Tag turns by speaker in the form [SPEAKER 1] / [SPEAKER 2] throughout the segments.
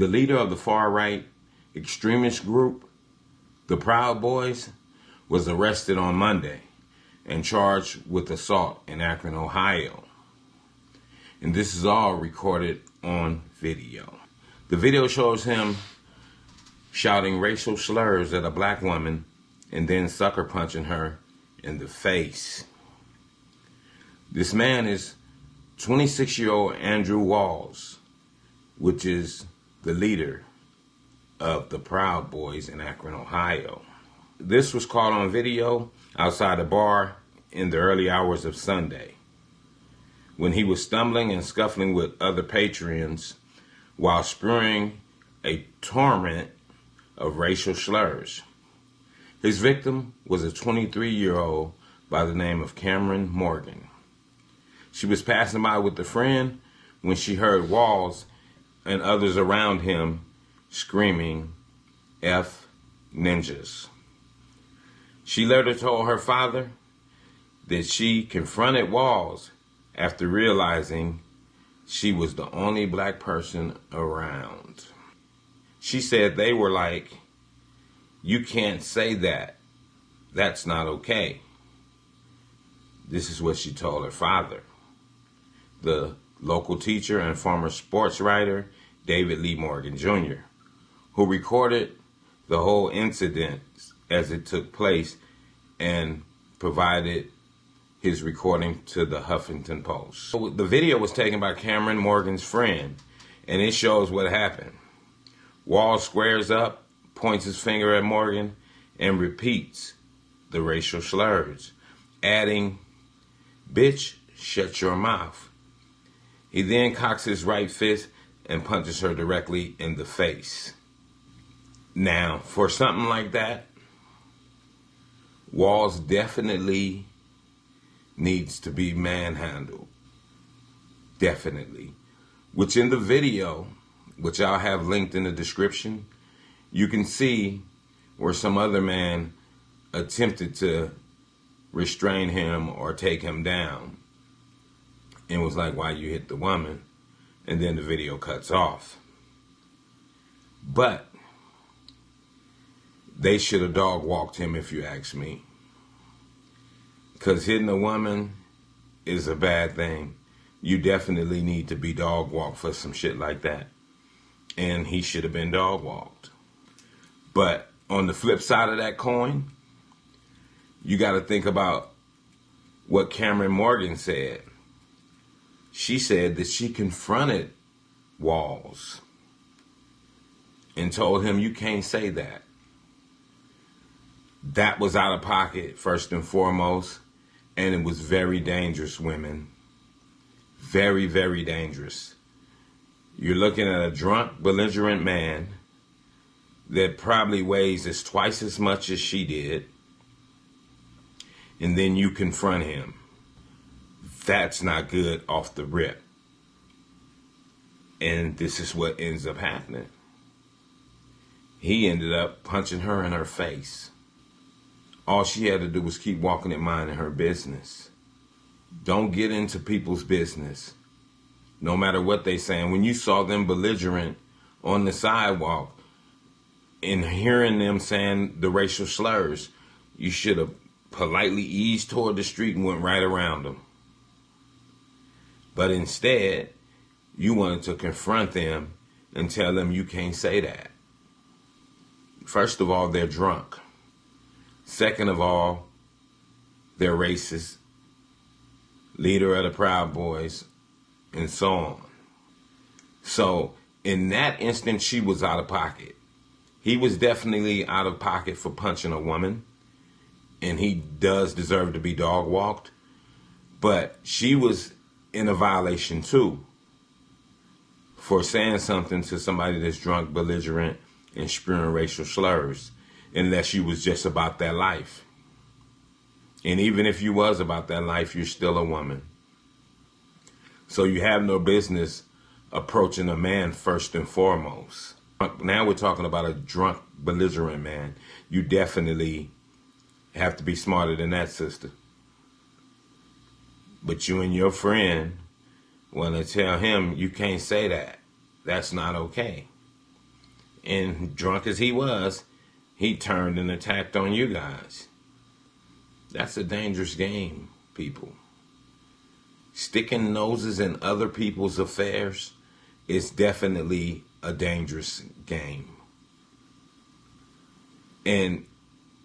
[SPEAKER 1] The leader of the far-right extremist group, the Proud Boys, was arrested on Monday and charged with assault in Akron, Ohio. And this is all recorded on video. The video shows him shouting racial slurs at a black woman and then sucker punching her in the face. This man is 26-year-old Andrew Walls, which is the leader of the Proud Boys in Akron, Ohio. This was caught on video outside a bar in the early hours of Sunday, when he was stumbling and scuffling with other patrons while spewing a torrent of racial slurs. His victim was a 23-year-old by the name of Cameron Morgan. She was passing by with a friend when she heard Walls and others around him screaming, "F ninjas." She later told her father that she confronted Walls after realizing she was the only black person around. She said they were like, "You can't say that. That's not okay." This is what she told her father. The local teacher and former sports writer, David Lee Morgan Jr., who recorded the whole incident as it took place and provided his recording to the Huffington Post. So the video was taken by Cameron Morgan's friend, and it shows what happened. Walls squares up, points his finger at Morgan, and repeats the racial slurs, adding, "Bitch, shut your mouth." He then cocks his right fist and punches her directly in the face. Now, for something like that, Walls definitely needs to be manhandled. Definitely. Which in the video, which I'll have linked in the description, you can see where some other man attempted to restrain him or take him down and was like, "Why you hit the woman?" And then the video cuts off. But they should have dog walked him, if you ask me. Because hitting a woman is a bad thing. You definitely need to be dog walked for some shit like that. And he should have been dog walked. But on the flip side of that coin, you got to think about what Cameron Morgan said. She said that she confronted Walls and told him, "You can't say that." That was out of pocket, first and foremost, and it was very dangerous, women. Very, very dangerous. You're looking at a drunk, belligerent man that probably weighs twice as much as she did, and then you confront him. That's not good off the rip. And this is what ends up happening. He ended up punching her in her face. All she had to do was keep walking and minding her business. Don't get into people's business, no matter what they saying. When you saw them belligerent on the sidewalk and hearing them saying the racial slurs, you should have politely eased toward the street and went right around them. But instead, you wanted to confront them and tell them you can't say that. First of all, they're drunk. Second of all, they're racist, leader of the Proud Boys, and so on. So in that instance, she was out of pocket. He was definitely out of pocket for punching a woman, and he does deserve to be dog walked. But she was in a violation too for saying something to somebody that's drunk, belligerent, and spewing racial slurs, unless you was just about that life. And even if you was about that life, you're still a woman. So you have no business approaching a man first and foremost. Now we're talking about a drunk, belligerent man. You definitely have to be smarter than that, sister. But you and your friend want to tell him you can't say that. That's not okay. And drunk as he was, he turned and attacked on you guys. That's a dangerous game, people. Sticking noses in other people's affairs is definitely a dangerous game. And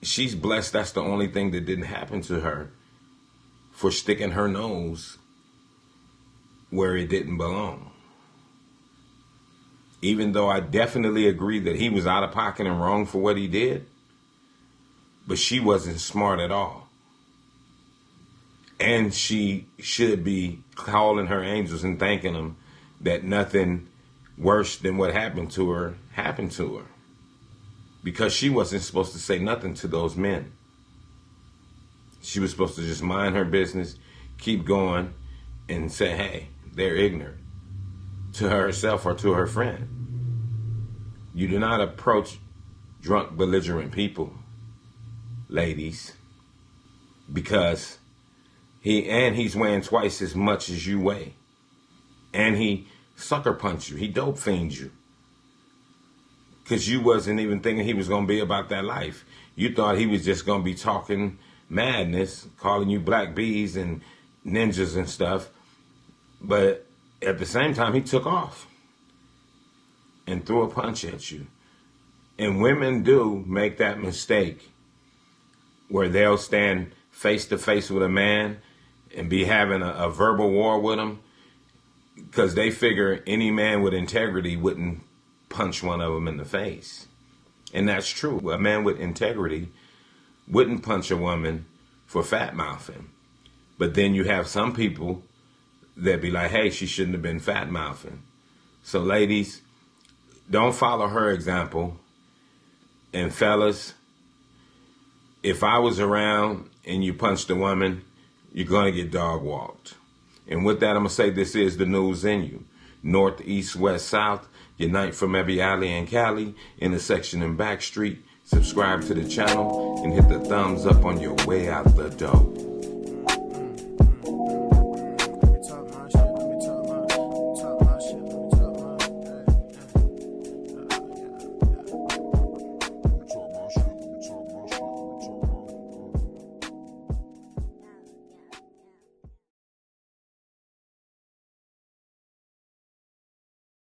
[SPEAKER 1] she's blessed that's the only thing that didn't happen to her for sticking her nose where it didn't belong. Even though I definitely agree that he was out of pocket and wrong for what he did, but she wasn't smart at all. And she should be calling her angels and thanking them that nothing worse than what happened to her. Because she wasn't supposed to say nothing to those men. She was supposed to just mind her business, keep going, and say, hey, they're ignorant, to herself or to her friend. You do not approach drunk, belligerent people, ladies, because he's weighing twice as much as you weigh. And he sucker punched you. He dope fiends you. Because you wasn't even thinking he was going to be about that life. You thought he was just going to be talking madness, calling you black bees and ninjas and stuff. But at the same time, he took off and threw a punch at you. And women do make that mistake where they'll stand face to face with a man and be having a verbal war with him because they figure any man with integrity wouldn't punch one of them in the face. And that's true. A man with integrity wouldn't punch a woman for fat mouthing. But then you have some people that be like, hey, she shouldn't have been fat mouthing. So ladies, don't follow her example. And fellas, if I was around and you punched a woman, you're going to get dog walked. And with that, I'm going to say this is the news in you. North, east, west, south, unite from every alley and Cali, intersection and back street. Subscribe to the channel and hit the thumbs up on your way out the door.